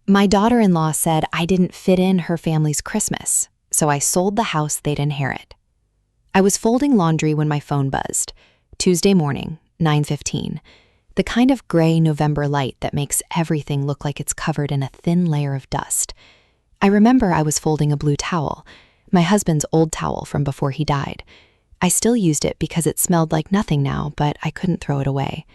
My daughter-in-law said I didn't fit in her family's Christmas, so I sold the house they'd inherit. I was folding laundry when my phone buzzed. Tuesday morning, 9:15. The kind of gray November light that makes everything look like it's covered in a thin layer of dust. I remember I was folding a blue towel, my husband's old towel from before he died. I still used it because it smelled like nothing now, but I couldn't throw it away.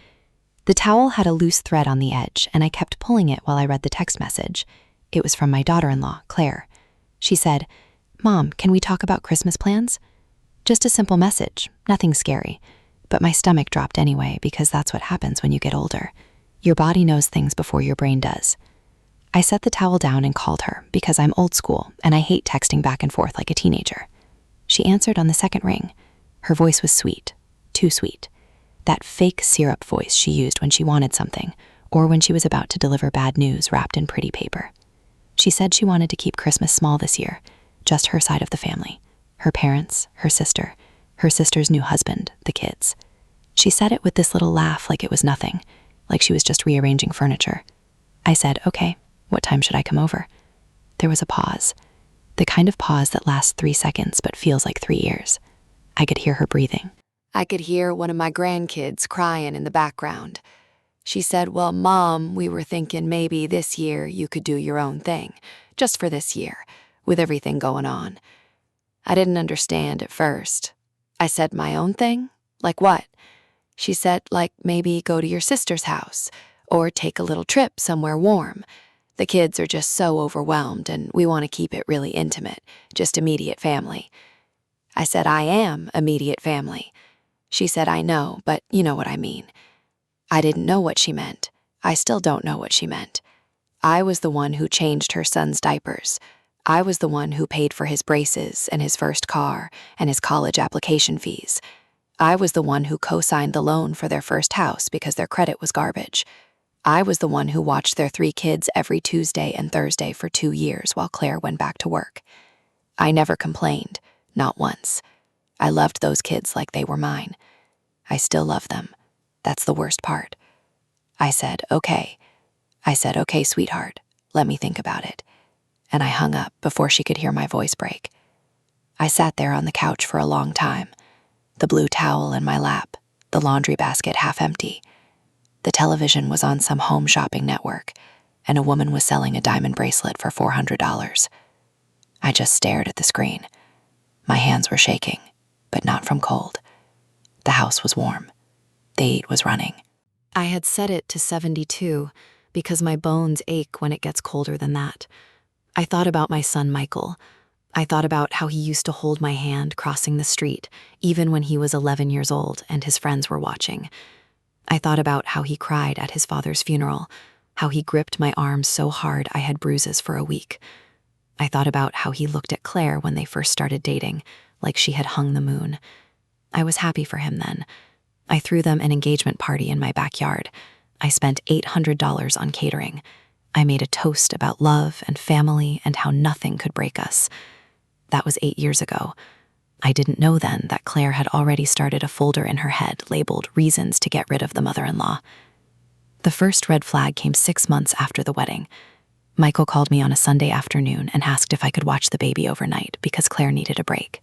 The towel had a loose thread on the edge, and I kept pulling it while I read the text message. It was from my daughter-in-law, Claire. She said, "Mom, can we talk about Christmas plans?" Just a simple message, nothing scary. But my stomach dropped anyway because that's what happens when you get older. Your body knows things before your brain does. I set the towel down and called her because I'm old school and I hate texting back and forth like a teenager. She answered on the second ring. Her voice was sweet, too sweet. That fake syrup voice she used when she wanted something or when she was about to deliver bad news wrapped in pretty paper. She said she wanted to keep Christmas small this year, just her side of the family. Her parents, her sister's new husband, the kids. She said it with this little laugh like it was nothing, like she was just rearranging furniture. I said, "Okay, what time should I come over?" There was a pause, the kind of pause that lasts 3 seconds but feels like 3 years. I could hear her breathing. I could hear one of my grandkids crying in the background. She said, "Well, Mom, we were thinking maybe this year you could do your own thing, just for this year, with everything going on." I didn't understand at first. I said, "My own thing? Like what?" She said, "Like maybe go to your sister's house, or take a little trip somewhere warm. The kids are just so overwhelmed, and we want to keep it really intimate, just immediate family." I said, "I am immediate family." She said, "I know, but you know what I mean." I didn't know what she meant. I still don't know what she meant. I was the one who changed her son's diapers. I was the one who paid for his braces and his first car and his college application fees. I was the one who co-signed the loan for their first house because their credit was garbage. I was the one who watched their 3 kids every Tuesday and Thursday for 2 years while Claire went back to work. I never complained, not once. I loved those kids like they were mine. I still love them. That's the worst part. I said, "Okay." I said, "Okay, sweetheart, let me think about it." And I hung up before she could hear my voice break. I sat there on the couch for a long time, the blue towel in my lap, the laundry basket half empty. The television was on some home shopping network, and a woman was selling a diamond bracelet for $400. I just stared at the screen. My hands were shaking, but not from cold. The house was warm. The heat was running. I had set it to 72 because my bones ache when it gets colder than that. I thought about my son Michael. I thought about how he used to hold my hand crossing the street, even when he was 11 years old and his friends were watching. I thought about how he cried at his father's funeral, how he gripped my arms so hard I had bruises for a week. I thought about how he looked at Claire when they first started dating, like she had hung the moon. I was happy for him then. I threw them an engagement party in my backyard. I spent $800 on catering. I made a toast about love and family and how nothing could break us. That was 8 years ago. I didn't know then that Claire had already started a folder in her head labeled "Reasons to Get Rid of the Mother-in-Law." The first red flag came 6 months after the wedding. Michael called me on a Sunday afternoon and asked if I could watch the baby overnight because Claire needed a break.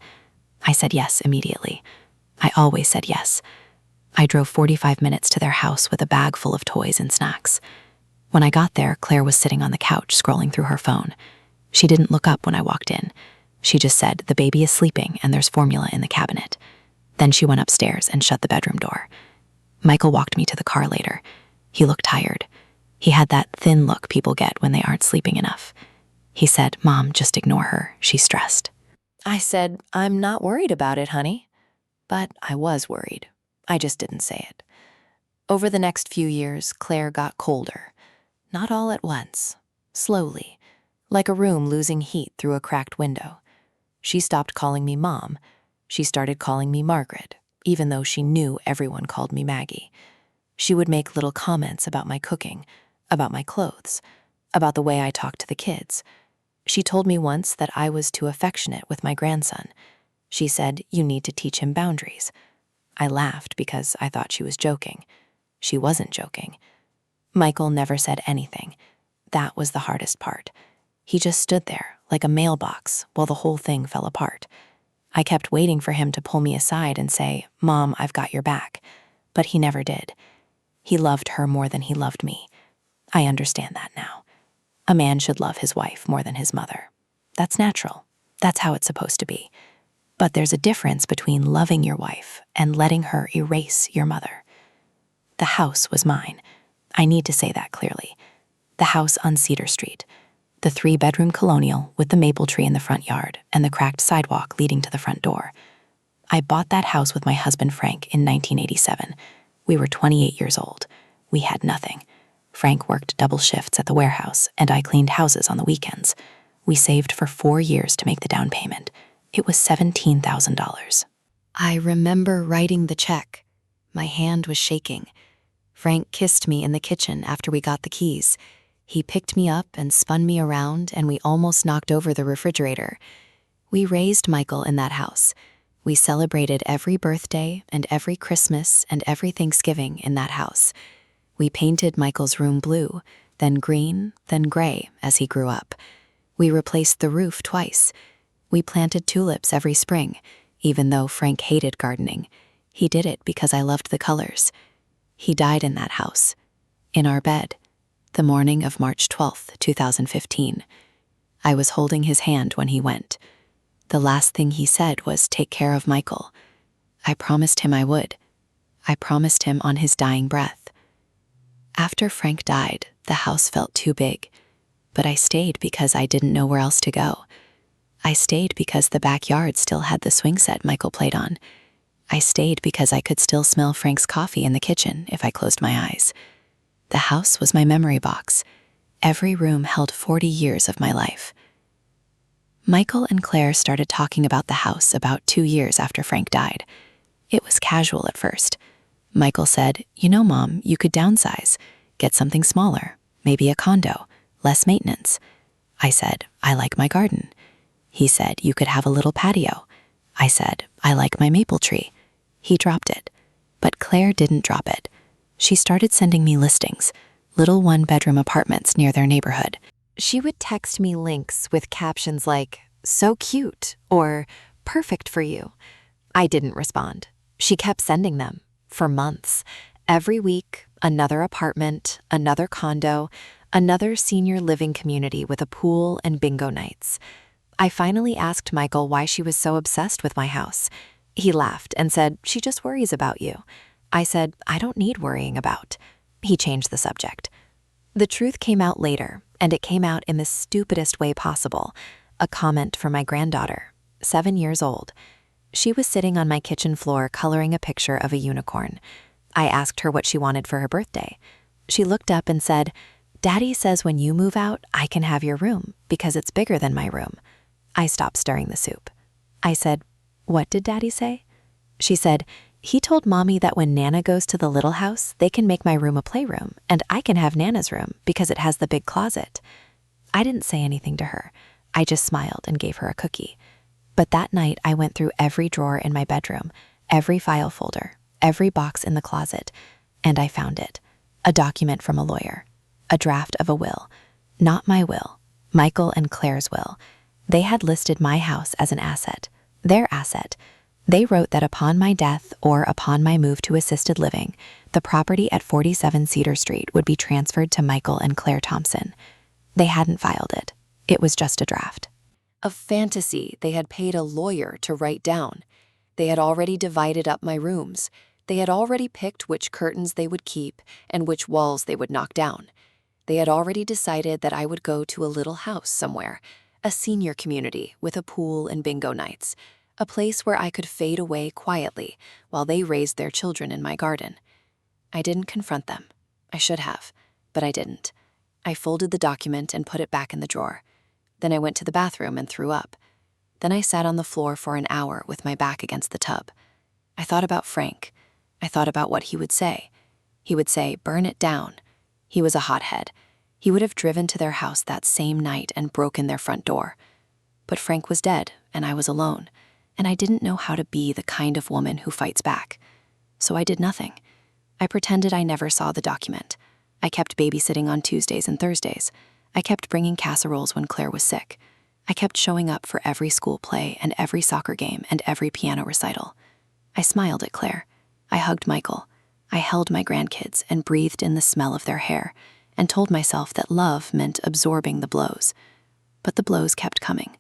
I said yes immediately. I always said yes. I drove 45 minutes to their house with a bag full of toys and snacks. When I got there, Claire was sitting on the couch scrolling through her phone. She didn't look up when I walked in. She just said, "The baby is sleeping and there's formula in the cabinet." Then she went upstairs and shut the bedroom door. Michael walked me to the car later. He looked tired. He had that thin look people get when they aren't sleeping enough. He said, "Mom, just ignore her. She's stressed." I said, "I'm not worried about it, honey." But I was worried. I just didn't say it. Over the next few years, Claire got colder. Not all at once. Slowly. Like a room losing heat through a cracked window. She stopped calling me Mom. She started calling me Margaret, even though she knew everyone called me Maggie. She would make little comments about my cooking, about my clothes, about the way I talked to the kids. She told me once that I was too affectionate with my grandson. She said, "You need to teach him boundaries." I laughed because I thought she was joking. She wasn't joking. Michael never said anything. That was the hardest part. He just stood there, like a mailbox, while the whole thing fell apart. I kept waiting for him to pull me aside and say, "Mom, I've got your back." But he never did. He loved her more than he loved me. I understand that now. A man should love his wife more than his mother. That's natural. That's how it's supposed to be. But there's a difference between loving your wife and letting her erase your mother. The house was mine. I need to say that clearly. The house on Cedar Street. The 3-bedroom colonial with the maple tree in the front yard and the cracked sidewalk leading to the front door. I bought that house with my husband Frank in 1987. We were 28 years old. We had nothing. Frank worked double shifts at the warehouse, and I cleaned houses on the weekends. We saved for 4 years to make the down payment. It was $17,000. I remember writing the check. My hand was shaking. Frank kissed me in the kitchen after we got the keys. He picked me up and spun me around, and we almost knocked over the refrigerator. We raised Michael in that house. We celebrated every birthday and every Christmas and every Thanksgiving in that house. We painted Michael's room blue, then green, then gray as he grew up. We replaced the roof twice. We planted tulips every spring, even though Frank hated gardening. He did it because I loved the colors. He died in that house, in our bed, the morning of March 12th, 2015. I was holding his hand when he went. The last thing he said was, "Take care of Michael." I promised him I would. I promised him on his dying breath. After Frank died, the house felt too big, but I stayed because I didn't know where else to go. I stayed because the backyard still had the swing set Michael played on. I stayed because I could still smell Frank's coffee in the kitchen if I closed my eyes. The house was my memory box. Every room held 40 years of my life. Michael and Claire started talking about the house about 2 years after Frank died. It was casual at first. Michael said, "You know, Mom, you could downsize, get something smaller, maybe a condo, less maintenance." I said, "I like my garden." He said, "You could have a little patio." I said, "I like my maple tree." He dropped it. But Claire didn't drop it. She started sending me listings, little 1-bedroom apartments near their neighborhood. She would text me links with captions like, "So cute," or "Perfect for you." I didn't respond. She kept sending them. For months. Every week, another apartment, another condo, another senior living community with a pool and bingo nights. I finally asked Michael why she was so obsessed with my house. He laughed and said, "She just worries about you." I said, "I don't need worrying about." He changed the subject. The truth came out later, and it came out in the stupidest way possible. A comment from my granddaughter, 7 years old. She was sitting on my kitchen floor coloring a picture of a unicorn. I asked her what she wanted for her birthday. She looked up and said, "Daddy says when you move out, I can have your room because it's bigger than my room." I stopped stirring the soup. I said, "What did Daddy say?" She said, "He told Mommy that when Nana goes to the little house, they can make my room a playroom, and I can have Nana's room because it has the big closet." I didn't say anything to her. I just smiled and gave her a cookie. But that night, I went through every drawer in my bedroom, every file folder, every box in the closet, and I found it. A document from a lawyer. A draft of a will. Not my will. Michael and Claire's will. They had listed my house as an asset. Their asset. They wrote that upon my death or upon my move to assisted living, the property at 47 Cedar Street would be transferred to Michael and Claire Thompson. They hadn't filed it. It was just a draft. A fantasy they had paid a lawyer to write down. They had already divided up my rooms. They had already picked which curtains they would keep and which walls they would knock down. They had already decided that I would go to a little house somewhere, a senior community with a pool and bingo nights, a place where I could fade away quietly while they raised their children in my garden. I didn't confront them. I should have, but I didn't. I folded the document and put it back in the drawer. Then I went to the bathroom and threw up. Then I sat on the floor for an hour with my back against the tub. I thought about Frank. I thought about what he would say. He would say, "Burn it down." He was a hothead. He would have driven to their house that same night and broken their front door. But Frank was dead, and I was alone, and I didn't know how to be the kind of woman who fights back. So I did nothing. I pretended I never saw the document. I kept babysitting on Tuesdays and Thursdays. I kept bringing casseroles when Claire was sick. I kept showing up for every school play and every soccer game and every piano recital. I smiled at Claire. I hugged Michael. I held my grandkids and breathed in the smell of their hair and told myself that love meant absorbing the blows. But the blows kept coming.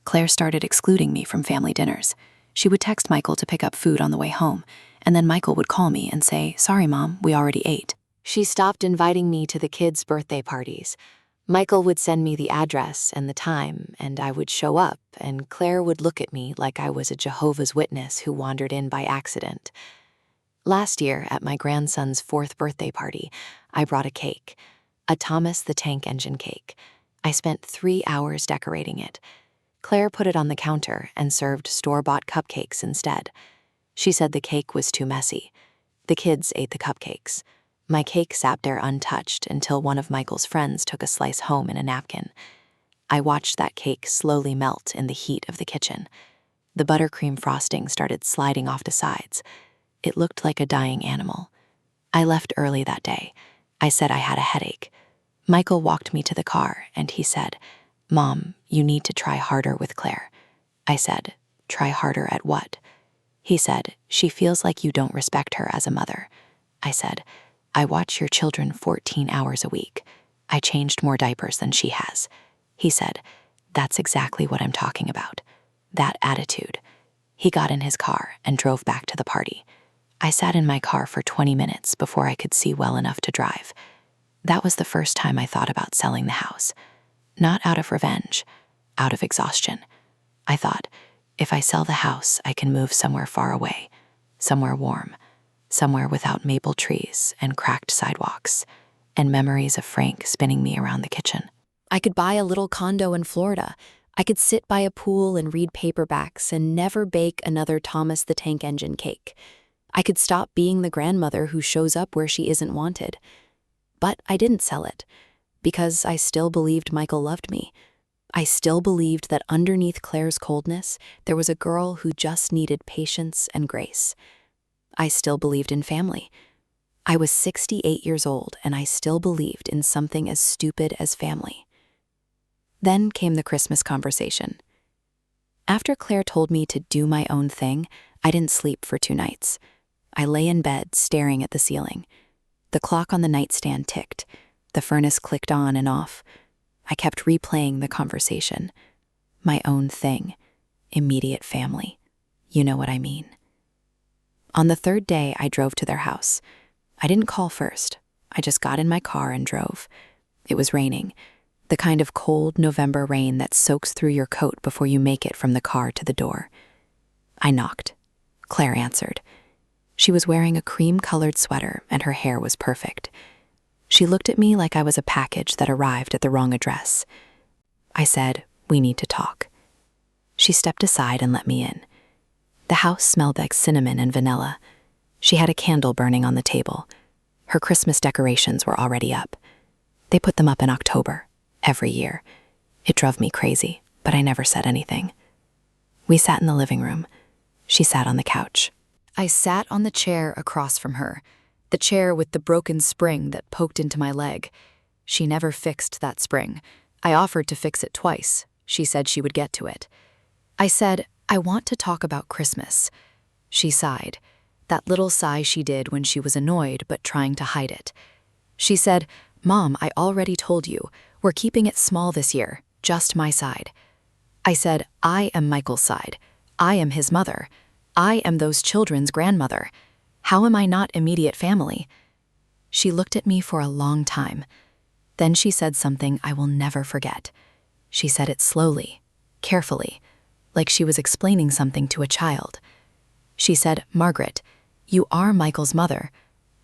Claire started excluding me from family dinners. She would text Michael to pick up food on the way home, and then Michael would call me and say, "Sorry, Mom, we already ate." She stopped inviting me to the kids' birthday parties. Michael would send me the address and the time, and I would show up, and Claire would look at me like I was a Jehovah's Witness who wandered in by accident. Last year, at my grandson's 4th birthday party, I brought a cake, a Thomas the Tank Engine cake. I spent 3 hours decorating it. Claire put it on the counter and served store-bought cupcakes instead. She said the cake was too messy. The kids ate the cupcakes. My cake sat there untouched until one of Michael's friends took a slice home in a napkin. I watched that cake slowly melt in the heat of the kitchen. The buttercream frosting started sliding off to sides. It looked like a dying animal. I left early that day. I said I had a headache. Michael walked me to the car and he said, "Mom, you need to try harder with Claire." I said, "Try harder at what?" He said, "She feels like you don't respect her as a mother." I said, "I watch your children 14 hours a week. I changed more diapers than she has." He said, "That's exactly what I'm talking about. That attitude." He got in his car and drove back to the party. I sat in my car for 20 minutes before I could see well enough to drive. That was the first time I thought about selling the house. Not out of revenge, out of exhaustion. I thought, if I sell the house, I can move somewhere far away, somewhere warm, somewhere without maple trees and cracked sidewalks, and memories of Frank spinning me around the kitchen. I could buy a little condo in Florida. I could sit by a pool and read paperbacks and never bake another Thomas the Tank Engine cake. I could stop being the grandmother who shows up where she isn't wanted. But I didn't sell it, because I still believed Michael loved me. I still believed that underneath Claire's coldness, there was a girl who just needed patience and grace. I still believed in family. I was 68 years old, and I still believed in something as stupid as family. Then came the Christmas conversation. After Claire told me to do my own thing, I didn't sleep for 2 nights. I lay in bed staring at the ceiling. The clock on the nightstand ticked. The furnace clicked on and off. I kept replaying the conversation. My own thing. Immediate family. You know what I mean. On the 3rd day, I drove to their house. I didn't call first. I just got in my car and drove. It was raining. The kind of cold November rain that soaks through your coat before you make it from the car to the door. I knocked. Claire answered. She was wearing a cream-colored sweater and her hair was perfect. She looked at me like I was a package that arrived at the wrong address. I said, "We need to talk." She stepped aside and let me in. The house smelled like cinnamon and vanilla. She had a candle burning on the table. Her Christmas decorations were already up. They put them up in October, every year. It drove me crazy, but I never said anything. We sat in the living room. She sat on the couch. I sat on the chair across from her, the chair with the broken spring that poked into my leg. She never fixed that spring. I offered to fix it twice. She said she would get to it. I said, "I want to talk about Christmas." She sighed, that little sigh she did when she was annoyed but trying to hide it. She said, "Mom, I already told you. We're keeping it small this year, just my side." I said, "I am Michael's side. I am his mother. I am those children's grandmother. How am I not immediate family?" She looked at me for a long time. Then she said something I will never forget. She said it slowly, carefully, like she was explaining something to a child. She said, "Margaret, you are Michael's mother,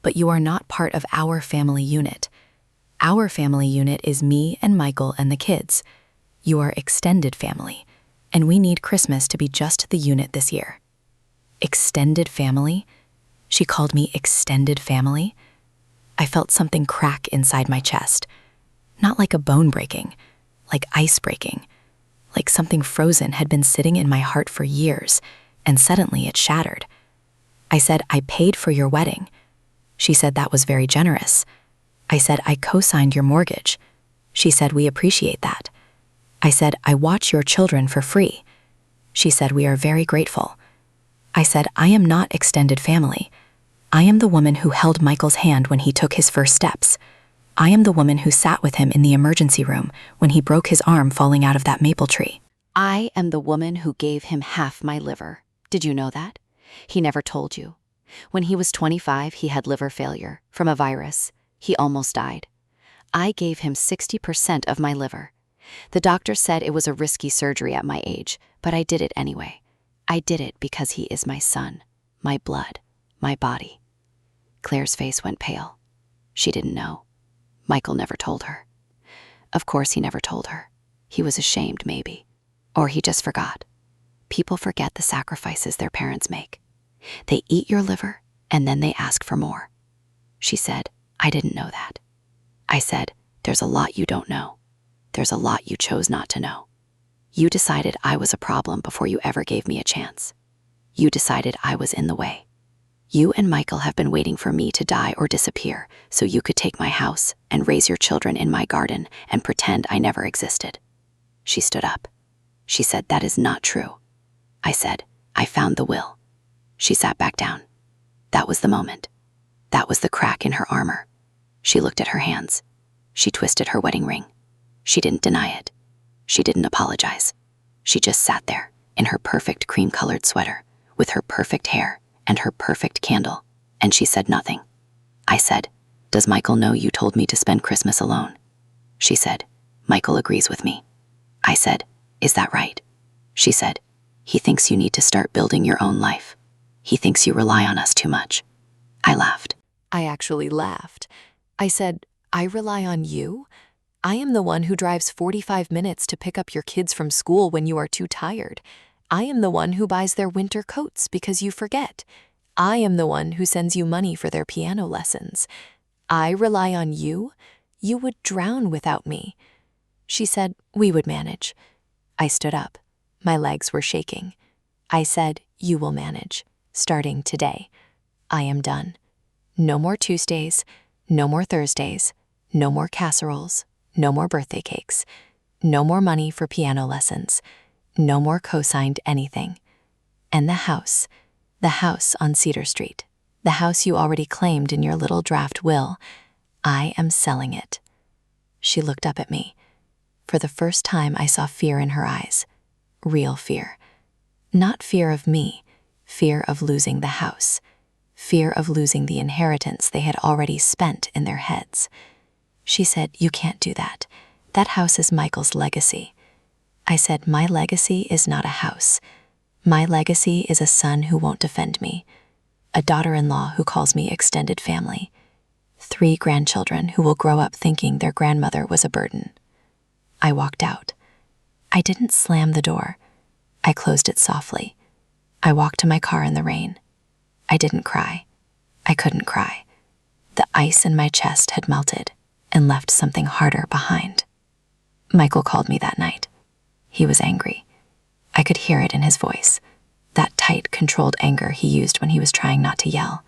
but you are not part of our family unit. Our family unit is me and Michael and the kids. You are extended family, and we need Christmas to be just the unit this year." Extended family? She called me extended family? I felt something crack inside my chest. Not like a bone breaking, like ice breaking. Like something frozen had been sitting in my heart for years, and suddenly it shattered. I said, "I paid for your wedding." She said that was very generous. I said, "I co-signed your mortgage." She said, "We appreciate that." I said, "I watch your children for free." She said, "We are very grateful." I said, "I am not extended family. I am the woman who held Michael's hand when he took his first steps. I am the woman who sat with him in the emergency room when he broke his arm falling out of that maple tree. I am the woman who gave him half my liver. Did you know that? He never told you. When he was 25, he had liver failure from a virus. He almost died. I gave him 60% of my liver. The doctor said it was a risky surgery at my age, but I did it anyway. I did it because he is my son, my blood, my body." Claire's face went pale. She didn't know. Michael never told her. Of course he never told her. He was ashamed, maybe. Or he just forgot. People forget the sacrifices their parents make. They eat your liver, and then they ask for more. She said, "I didn't know that." I said, "There's a lot you don't know. There's a lot you chose not to know. You decided I was a problem before you ever gave me a chance. You decided I was in the way. You and Michael have been waiting for me to die or disappear so you could take my house and raise your children in my garden and pretend I never existed." She stood up. She said, "That is not true." I said, "I found the will." She sat back down. That was the moment. That was the crack in her armor. She looked at her hands. She twisted her wedding ring. She didn't deny it. She didn't apologize. She just sat there in her perfect cream-colored sweater with her perfect hair and her perfect candle, and she said nothing. I said, "Does Michael know you told me to spend Christmas alone?" She said, "Michael agrees with me." I said, "Is that right?" She said, "He thinks you need to start building your own life. He thinks you rely on us too much." I laughed. I actually laughed. I said, "I rely on you? I am the one who drives 45 minutes to pick up your kids from school when you are too tired. I am the one who buys their winter coats because you forget. I am the one who sends you money for their piano lessons. I rely on you? You would drown without me." She said, "We would manage." I stood up. My legs were shaking. I said, "You will manage, starting today. I am done. No more Tuesdays, no more Thursdays, no more casseroles, no more birthday cakes, no more money for piano lessons, no more co-signed anything. And the house on Cedar Street, the house you already claimed in your little draft will, I am selling it." She looked up at me. For the first time, I saw fear in her eyes. Real fear. Not fear of me, fear of losing the house. Fear of losing the inheritance they had already spent in their heads. She said, "You can't do that. That house is Michael's legacy." I said, "My legacy is not a house. My legacy is a son who won't defend me, a daughter-in-law who calls me extended family, 3 grandchildren who will grow up thinking their grandmother was a burden." I walked out. I didn't slam the door. I closed it softly. I walked to my car in the rain. I didn't cry. I couldn't cry. The ice in my chest had melted and left something harder behind. Michael called me that night. He was angry. I could hear it in his voice, that tight, controlled anger he used when he was trying not to yell.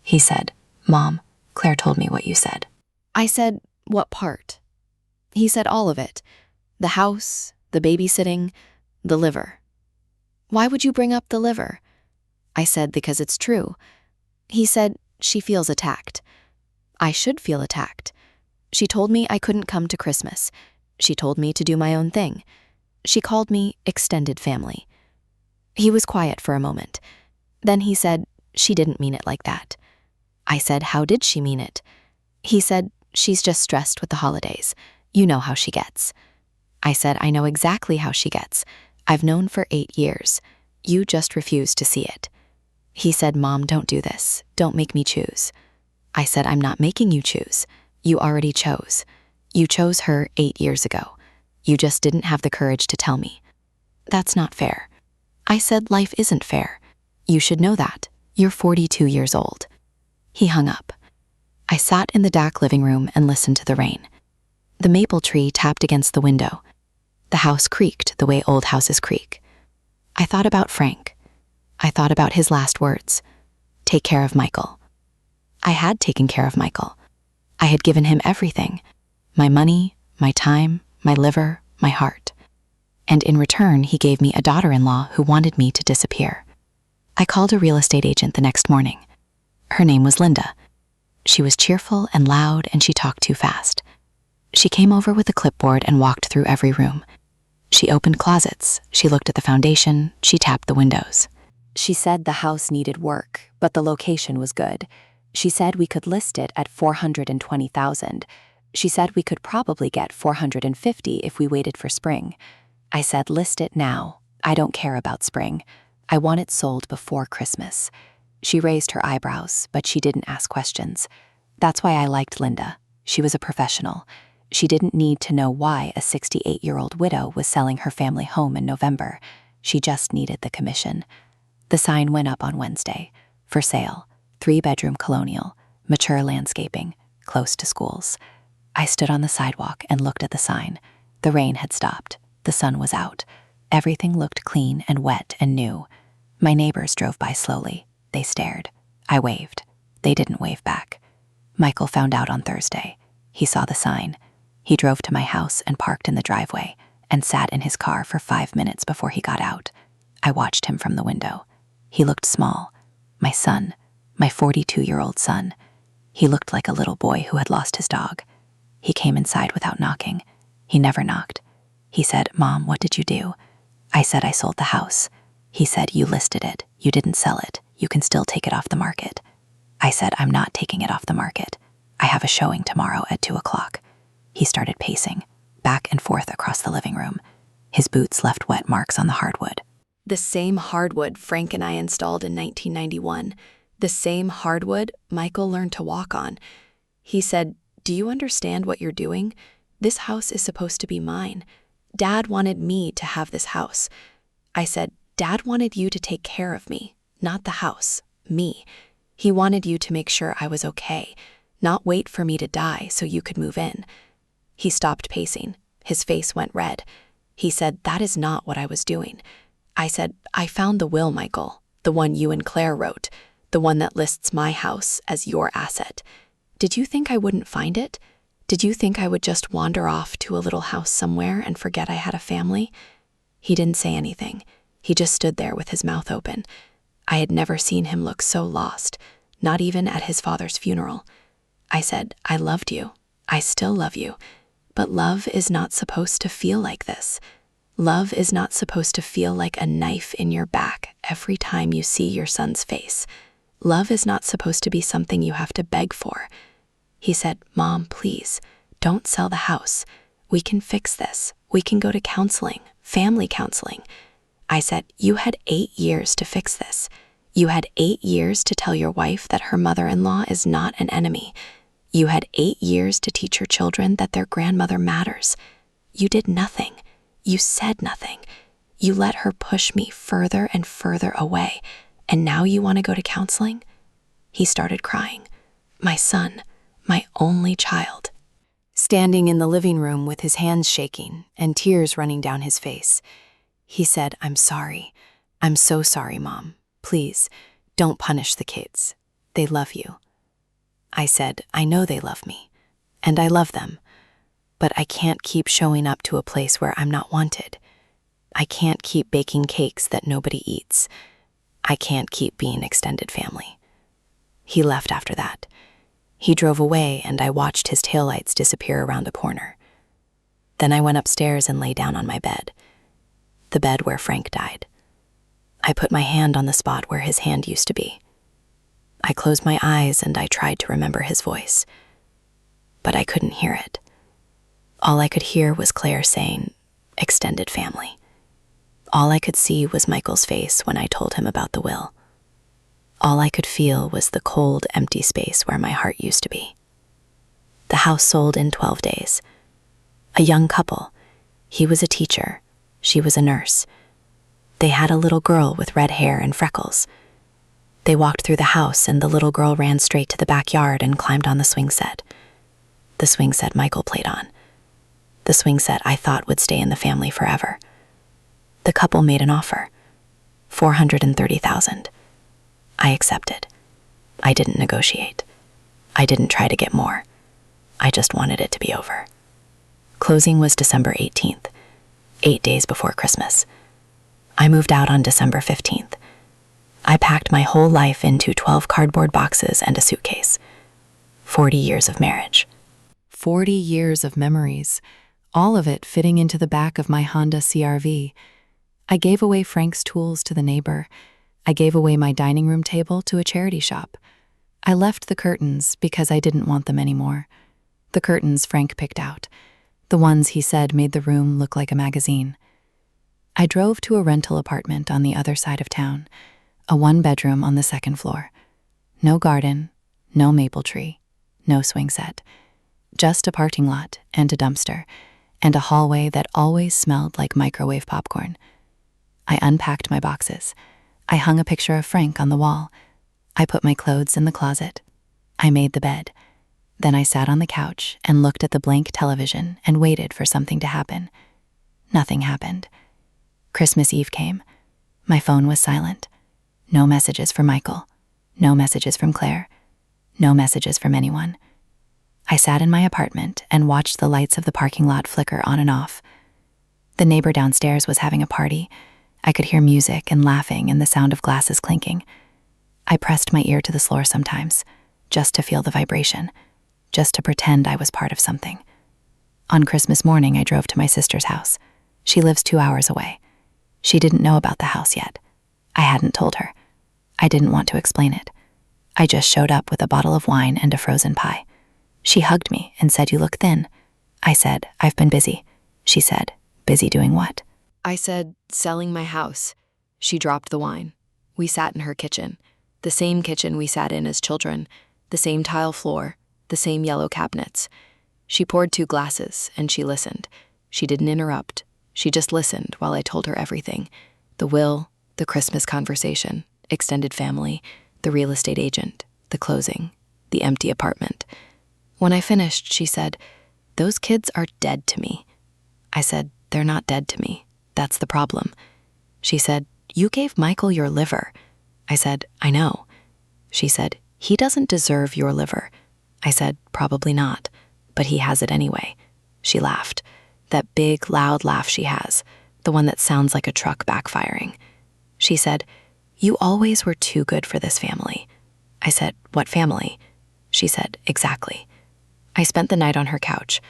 He said, "Mom, Claire told me what you said." I said, "What part?" He said all of it. The house, the babysitting, the liver. "Why would you bring up the liver?" I said, "Because it's true." He said, "She feels attacked." I should feel attacked. She told me I couldn't come to Christmas. She told me to do my own thing. She called me extended family. He was quiet for a moment. Then he said, "She didn't mean it like that." I said, "How did she mean it?" He said, "She's just stressed with the holidays. You know how she gets." I said, "I know exactly how she gets. I've known for 8 years. You just refuse to see it." He said, "Mom, don't do this. Don't make me choose." I said, "I'm not making you choose. You already chose. You chose her 8 years ago. You just didn't have the courage to tell me. That's not fair." I said, "Life isn't fair. You should know that. You're 42 years old." He hung up. I sat in the dark living room and listened to the rain. The maple tree tapped against the window. The house creaked the way old houses creak. I thought about Frank. I thought about his last words. Take care of Michael. I had taken care of Michael. I had given him everything. My money, my time, my liver, my heart. And in return, he gave me a daughter-in-law who wanted me to disappear. I called a real estate agent the next morning. Her name was Linda. She was cheerful and loud, and she talked too fast. She came over with a clipboard and walked through every room. She opened closets, she looked at the foundation, she tapped the windows. She said the house needed work, but the location was good. She said we could list it at $420,000. She said we could probably get $450 if we waited for spring. I said, list it now. I don't care about spring. I want it sold before Christmas. She raised her eyebrows, but she didn't ask questions. That's why I liked Linda. She was a professional. She didn't need to know why a 68-year-old widow was selling her family home in November. She just needed the commission. The sign went up on Wednesday. For sale, 3-bedroom colonial, mature landscaping, close to schools. I stood on the sidewalk and looked at the sign. The rain had stopped. The sun was out. Everything looked clean and wet and new. My neighbors drove by slowly. They stared. I waved. They didn't wave back. Michael found out on Thursday. He saw the sign. He drove to my house and parked in the driveway and sat in his car for 5 minutes before he got out. I watched him from the window. He looked small. My son, my 42-year-old son. He looked like a little boy who had lost his dog. He came inside without knocking. He never knocked. He said, "Mom, what did you do?" I said, "I sold the house." He said, "You listed it. You didn't sell it. You can still take it off the market." I said, "I'm not taking it off the market. I have a showing tomorrow at 2 o'clock. He started pacing, back and forth across the living room. His boots left wet marks on the hardwood. The same hardwood Frank and I installed in 1991. The same hardwood Michael learned to walk on. He said, "Do you understand what you're doing? This house is supposed to be mine. Dad wanted me to have this house." I said, "Dad wanted you to take care of me, not the house, me. He wanted you to make sure I was okay, not wait for me to die so you could move in." He stopped pacing. His face went red. He said, "That is not what I was doing." I said, "I found the will, Michael, the one you and Claire wrote, the one that lists my house as your asset. Did you think I wouldn't find it? Did you think I would just wander off to a little house somewhere and forget I had a family?" He didn't say anything. He just stood there with his mouth open. I had never seen him look so lost, not even at his father's funeral. I said, "I loved you. I still love you. But love is not supposed to feel like this. Love is not supposed to feel like a knife in your back every time you see your son's face. Love is not supposed to be something you have to beg for." He said, "Mom, please, don't sell the house. We can fix this. We can go to counseling, family counseling." I said, "You had 8 years to fix this. You had 8 years to tell your wife that her mother-in-law is not an enemy. You had 8 years to teach your children that their grandmother matters. You did nothing. You said nothing. You let her push me further and further away, and now you want to go to counseling?" He started crying. My son, my only child. Standing in the living room with his hands shaking and tears running down his face, he said, "I'm sorry. I'm so sorry, Mom. Please, don't punish the kids. They love you." I said, "I know they love me, and I love them, but I can't keep showing up to a place where I'm not wanted. I can't keep baking cakes that nobody eats. I can't keep being extended family." He left after that. He drove away, and I watched his taillights disappear around a corner. Then I went upstairs and lay down on my bed, the bed where Frank died. I put my hand on the spot where his hand used to be. I closed my eyes and I tried to remember his voice, but I couldn't hear it. All I could hear was Claire saying, "extended family." All I could see was Michael's face when I told him about the will. All I could feel was the cold, empty space where my heart used to be. The house sold in 12 days. A young couple. He was a teacher. She was a nurse. They had a little girl with red hair and freckles. They walked through the house and the little girl ran straight to the backyard and climbed on the swing set. The swing set Michael played on. The swing set I thought would stay in the family forever. The couple made an offer. $430,000. I accepted. I didn't negotiate. I didn't try to get more. I just wanted it to be over. Closing was December 18th, 8 days before Christmas. I moved out on December 15th. I packed my whole life into 12 cardboard boxes and a suitcase. 40 years of marriage. 40 years of memories, all of it fitting into the back of my Honda CR-V. I gave away Frank's tools to the neighbor. I gave away my dining room table to a charity shop. I left the curtains because I didn't want them anymore. The curtains Frank picked out. The ones he said made the room look like a magazine. I drove to a rental apartment on the other side of town, a one-bedroom on the second floor. No garden, no maple tree, no swing set. Just a parking lot and a dumpster, and a hallway that always smelled like microwave popcorn. I unpacked my boxes. I hung a picture of Frank on the wall. I put my clothes in the closet. I made the bed. Then I sat on the couch and looked at the blank television and waited for something to happen. Nothing happened. Christmas Eve came. My phone was silent. No messages from Michael. No messages from Claire. No messages from anyone. I sat in my apartment and watched the lights of the parking lot flicker on and off. The neighbor downstairs was having a party. I could hear music and laughing and the sound of glasses clinking. I pressed my ear to the floor sometimes, just to feel the vibration, just to pretend I was part of something. On Christmas morning, I drove to my sister's house. She lives 2 hours away. She didn't know about the house yet. I hadn't told her. I didn't want to explain it. I just showed up with a bottle of wine and a frozen pie. She hugged me and said, "You look thin." I said, "I've been busy." She said, "Busy doing what?" I said, "Selling my house." She dropped the wine. We sat in her kitchen, the same kitchen we sat in as children, the same tile floor, the same yellow cabinets. She poured 2 glasses and she listened. She didn't interrupt. She just listened while I told her everything. The will, the Christmas conversation, extended family, the real estate agent, the closing, the empty apartment. When I finished, she said, "Those kids are dead to me." I said, "They're not dead to me. That's the problem." She said, "You gave Michael your liver." I said, "I know." She said, "He doesn't deserve your liver." I said, "Probably not, but he has it anyway." She laughed. That big, loud laugh she has, the one that sounds like a truck backfiring. She said, "You always were too good for this family." I said, "What family?" She said, "Exactly." I spent the night on her couch,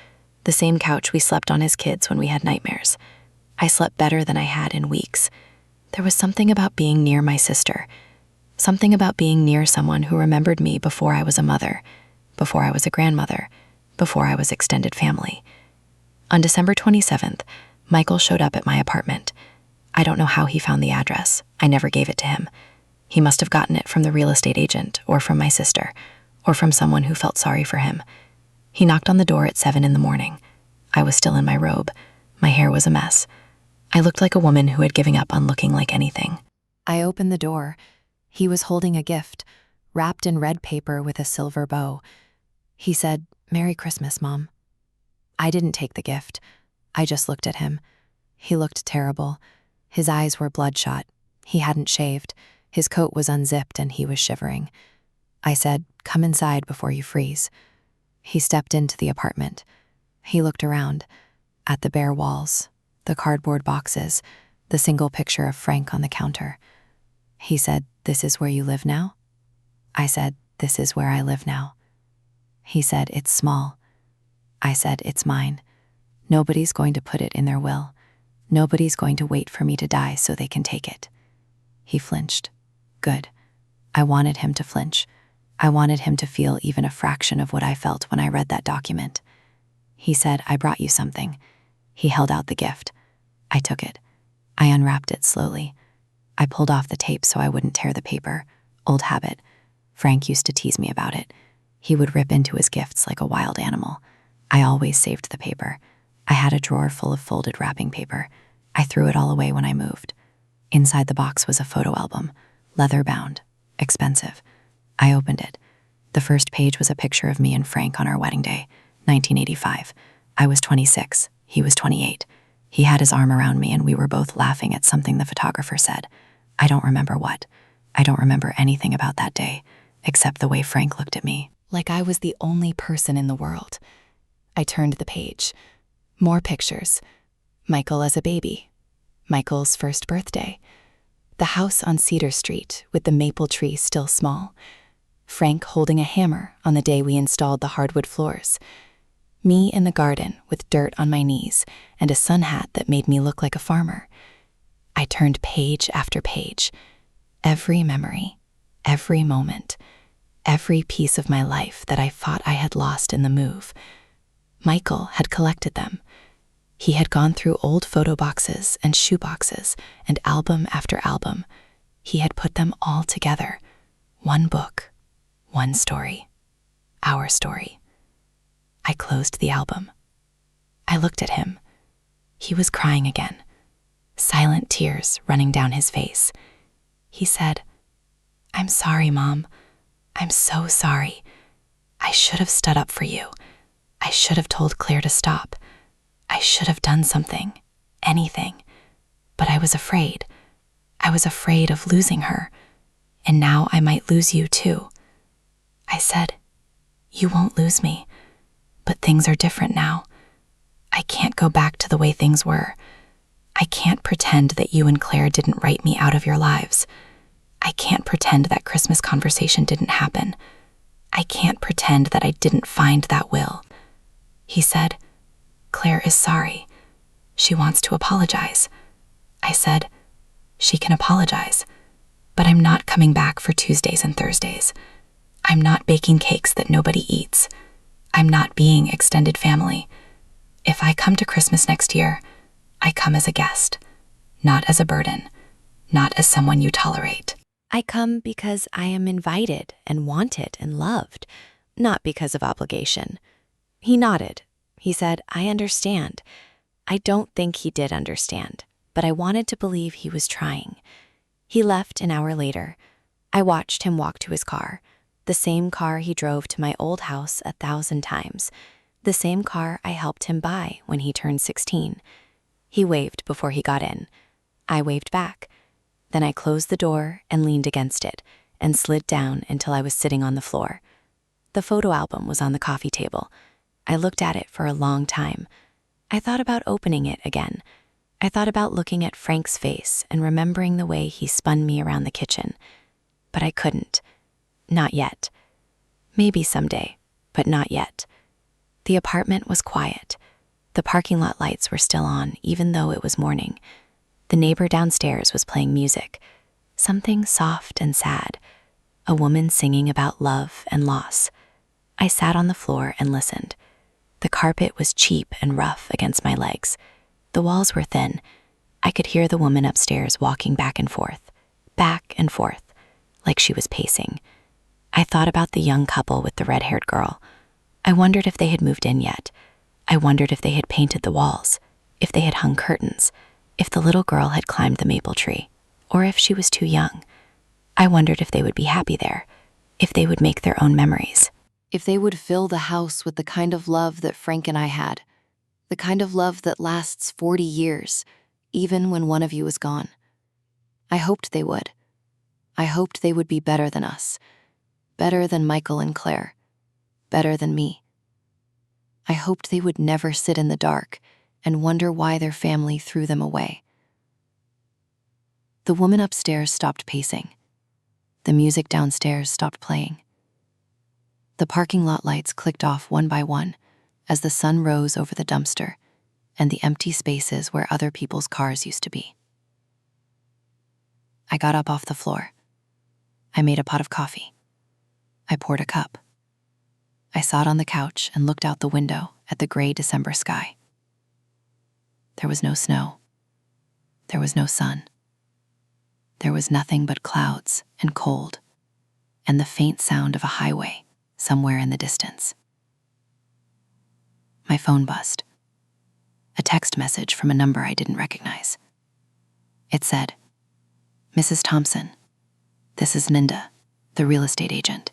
the same couch we slept on as kids when we had nightmares. I slept better than I had in weeks. There was something about being near my sister, something about being near someone who remembered me before I was a mother, before I was a grandmother, before I was extended family. On December 27th, Michael showed up at my apartment. I don't know how he found the address. I never gave it to him. He must have gotten it from the real estate agent, or from my sister, or from someone who felt sorry for him. He knocked on the door at 7 in the morning. I was still in my robe. My hair was a mess. I looked like a woman who had given up on looking like anything. I opened the door. He was holding a gift, wrapped in red paper with a silver bow. He said, "Merry Christmas, Mom." I didn't take the gift. I just looked at him. He looked terrible. His eyes were bloodshot. He hadn't shaved. His coat was unzipped and he was shivering. I said, "Come inside before you freeze." He stepped into the apartment. He looked around at the bare walls, the cardboard boxes, the single picture of Frank on the counter. He said, "This is where you live now?" I said, "This is where I live now." He said, "It's small." I said, "It's mine. Nobody's going to put it in their will. Nobody's going to wait for me to die so they can take it." He flinched. Good. I wanted him to flinch. I wanted him to feel even a fraction of what I felt when I read that document. He said, "I brought you something." He held out the gift. I took it. I unwrapped it slowly. I pulled off the tape so I wouldn't tear the paper. Old habit. Frank used to tease me about it. He would rip into his gifts like a wild animal. I always saved the paper. I had a drawer full of folded wrapping paper. I threw it all away when I moved. Inside the box was a photo album, leather-bound, expensive. I opened it. The first page was a picture of me and Frank on our wedding day, 1985. I was 26. He was 28. He had his arm around me and we were both laughing at something the photographer said. I don't remember what. I don't remember anything about that day, except the way Frank looked at me, like I was the only person in the world. I turned the page. More pictures. Michael as a baby. Michael's first birthday. The house on Cedar Street with the maple tree still small. Frank holding a hammer on the day we installed the hardwood floors. Me in the garden with dirt on my knees and a sun hat that made me look like a farmer. I turned page after page. Every memory, every moment, every piece of my life that I thought I had lost in the move. Michael had collected them. He had gone through old photo boxes and shoe boxes and album after album. He had put them all together. One book, one story, our story. I closed the album. I looked at him. He was crying again, silent tears running down his face. He said, "I'm sorry, Mom. I'm so sorry. I should have stood up for you. I should have told Claire to stop. I should have done something, anything. But I was afraid. I was afraid of losing her. And now I might lose you too." I said, "You won't lose me. But things are different now. I can't go back to the way things were. I can't pretend that you and Claire didn't write me out of your lives. I can't pretend that Christmas conversation didn't happen. I can't pretend that I didn't find that will." He said, "Claire is sorry. She wants to apologize." I said, "She can apologize, but I'm not coming back for Tuesdays and Thursdays. I'm not baking cakes that nobody eats. I'm not being extended family. If I come to Christmas next year, I come as a guest, not as a burden, not as someone you tolerate. I come because I am invited and wanted and loved, not because of obligation." He nodded. He said, "I understand." I don't think he did understand, but I wanted to believe he was trying. He left an hour later. I watched him walk to his car, the same car he drove to my old house 1,000 times, the same car I helped him buy when he turned 16. He waved before he got in. I waved back. Then I closed the door and leaned against it and slid down until I was sitting on the floor. The photo album was on the coffee table. I looked at it for a long time. I thought about opening it again. I thought about looking at Frank's face and remembering the way he spun me around the kitchen. But I couldn't. Not yet. Maybe someday, but not yet. The apartment was quiet. The parking lot lights were still on, even though it was morning. The neighbor downstairs was playing music, something soft and sad, a woman singing about love and loss. I sat on the floor and listened. The carpet was cheap and rough against my legs. The walls were thin. I could hear the woman upstairs walking back and forth, like she was pacing. I thought about the young couple with the red-haired girl. I wondered if they had moved in yet. I wondered if they had painted the walls, if they had hung curtains, if the little girl had climbed the maple tree, or if she was too young. I wondered if they would be happy there, if they would make their own memories. If they would fill the house with the kind of love that Frank and I had, the kind of love that lasts 40 years, even when one of you is gone. I hoped they would. I hoped they would be better than us, better than Michael and Claire, better than me. I hoped they would never sit in the dark and wonder why their family threw them away. The woman upstairs stopped pacing. The music downstairs stopped playing. The parking lot lights clicked off one by one as the sun rose over the dumpster and the empty spaces where other people's cars used to be. I got up off the floor. I made a pot of coffee. I poured a cup. I sat on the couch and looked out the window at the gray December sky. There was no snow. There was no sun. There was nothing but clouds and cold, and the faint sound of a highway somewhere in the distance. My phone buzzed. A text message from a number I didn't recognize. It said, "Mrs. Thompson, this is Linda, the real estate agent.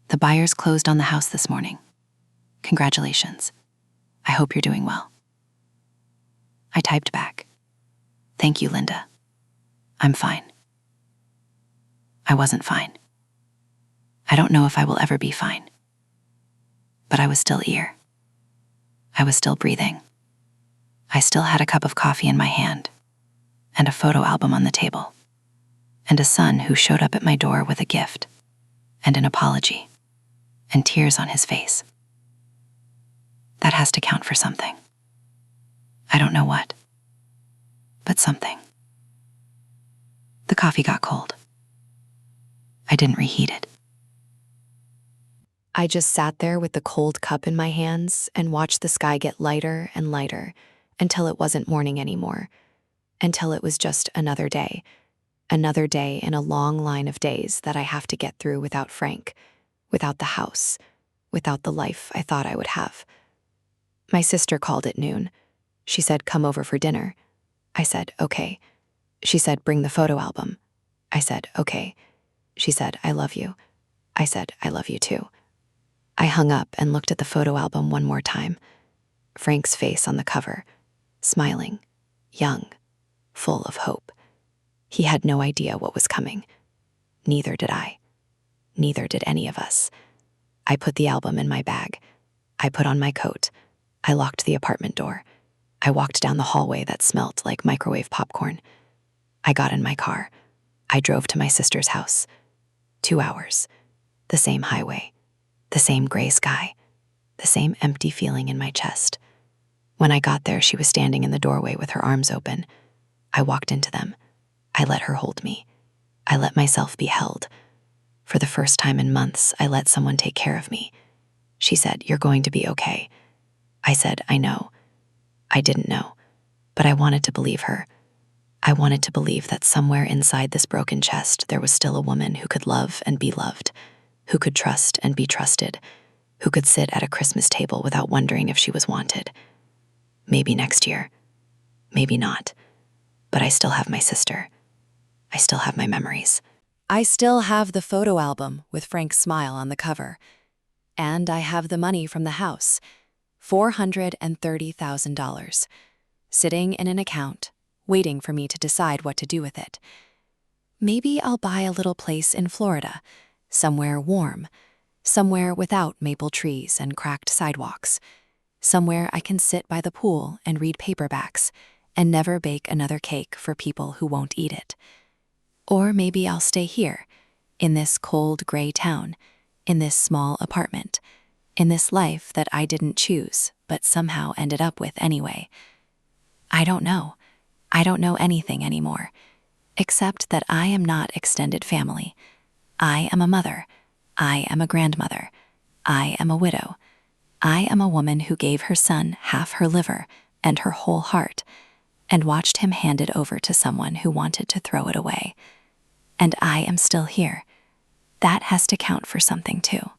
The buyers closed on the house this morning. Congratulations. I hope you're doing well." I typed back, "Thank you, Linda. I'm fine." I wasn't fine. I don't know if I will ever be fine. But I was still here. I was still breathing. I still had a cup of coffee in my hand, and a photo album on the table, and a son who showed up at my door with a gift, and an apology, and tears on his face. That has to count for something. I don't know what, but something. The coffee got cold. I didn't reheat it. I just sat there with the cold cup in my hands and watched the sky get lighter and lighter until it wasn't morning anymore, until it was just another day in a long line of days that I have to get through without Frank, without the house, without the life I thought I would have. My sister called at noon. She said, "Come over for dinner." I said, "Okay." She said, "Bring the photo album." I said, "Okay." She said, "I love you." I said, "I love you too." I hung up and looked at the photo album one more time. Frank's face on the cover, smiling, young, full of hope. He had no idea what was coming. Neither did I. Neither did any of us. I put the album in my bag. I put on my coat. I locked the apartment door. I walked down the hallway that smelt like microwave popcorn. I got in my car. I drove to my sister's house. 2 hours. The same highway. The same gray sky. The same empty feeling in my chest. When I got there, she was standing in the doorway with her arms open. I walked into them. I let her hold me. I let myself be held. For the first time in months, I let someone take care of me. She said, "You're going to be okay." I said, "I know." I didn't know, but I wanted to believe her. I wanted to believe that somewhere inside this broken chest, there was still a woman who could love and be loved, who could trust and be trusted, who could sit at a Christmas table without wondering if she was wanted. Maybe next year. Maybe not. But I still have my sister. I still have my memories. I still have the photo album with Frank's smile on the cover. And I have the money from the house, $430,000, sitting in an account, waiting for me to decide what to do with it. Maybe I'll buy a little place in Florida, somewhere warm, somewhere without maple trees and cracked sidewalks, somewhere I can sit by the pool and read paperbacks and never bake another cake for people who won't eat it. Or maybe I'll stay here, in this cold gray town, in this small apartment, in this life that I didn't choose but somehow ended up with anyway. I don't know. I don't know anything anymore, except that I am not extended family. I am a mother. I am a grandmother. I am a widow. I am a woman who gave her son half her liver and her whole heart, and watched him hand it over to someone who wanted to throw it away. And I am still here. That has to count for something too.